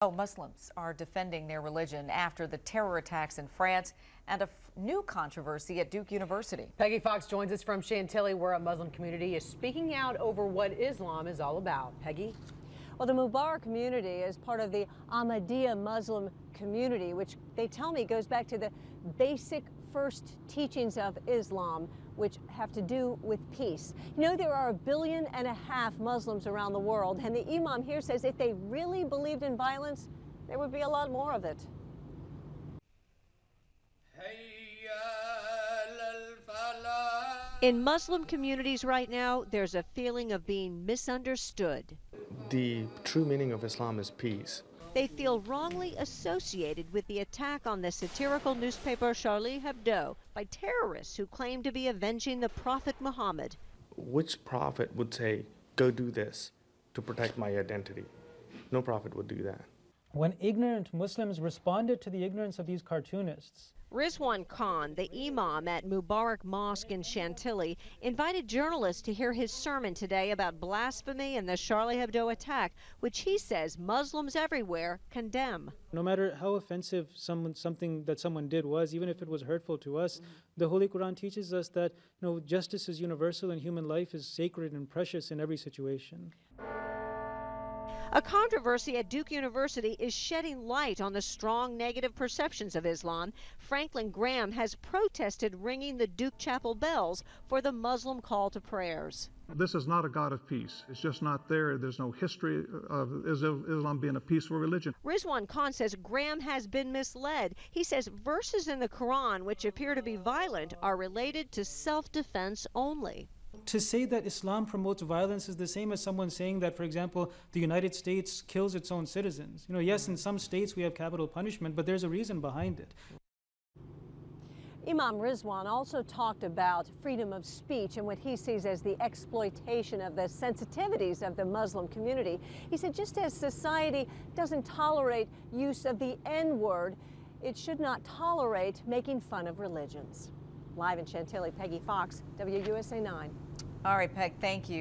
Oh, Muslims are defending their religion after the terror attacks in France and a new controversy at Duke University. Peggy Fox joins us from Chantilly, where a Muslim community is speaking out over what Islam is all about. Peggy? Well, the Mubarak community is part of the Ahmadiyya Muslim community, which they tell me goes back to the basic first teachings of Islam, which have to do with peace. You know, there are 1.5 billion Muslims around the world, and the Imam here says if they really believed in violence, there would be a lot more of it. In Muslim communities right now, there's a feeling of being misunderstood. The true meaning of Islam is peace. They feel wrongly associated with the attack on the satirical newspaper Charlie Hebdo by terrorists who claim to be avenging the Prophet Muhammad. Which prophet would say, go do this to protect my identity? No prophet would do that. When ignorant Muslims responded to the ignorance of these cartoonists, Rizwan, the Imam at Mubarak Mosque in Chantilly, invited journalists to hear his sermon today about blasphemy and the Charlie Hebdo attack, which he says Muslims everywhere condemn. no matter how offensive something that someone did was, even if it was hurtful to us, the Holy Quran teaches us that justice is universal and human life is sacred and precious in every situation. A controversy at Duke University is shedding light on the strong negative perceptions of Islam. Franklin Graham has protested ringing the Duke Chapel bells for the Muslim call to prayers. This is not a God of peace. It's just not there. There's no history of Islam being a peaceful religion. Rizwan Khan says Graham has been misled. He says verses in the Quran which appear to be violent are related to self-defense only. To say that Islam promotes violence is the same as someone saying that, for example, the United States kills its own citizens. Yes, in some states we have capital punishment, but there's a reason behind it. Imam Rizwan also talked about freedom of speech and what he sees as the exploitation of the sensitivities of the Muslim community. He said just as society doesn't tolerate use of the N-word, it should not tolerate making fun of religions. Live in Chantilly, Peggy Fox, WUSA 9. All right, Peg, thank you.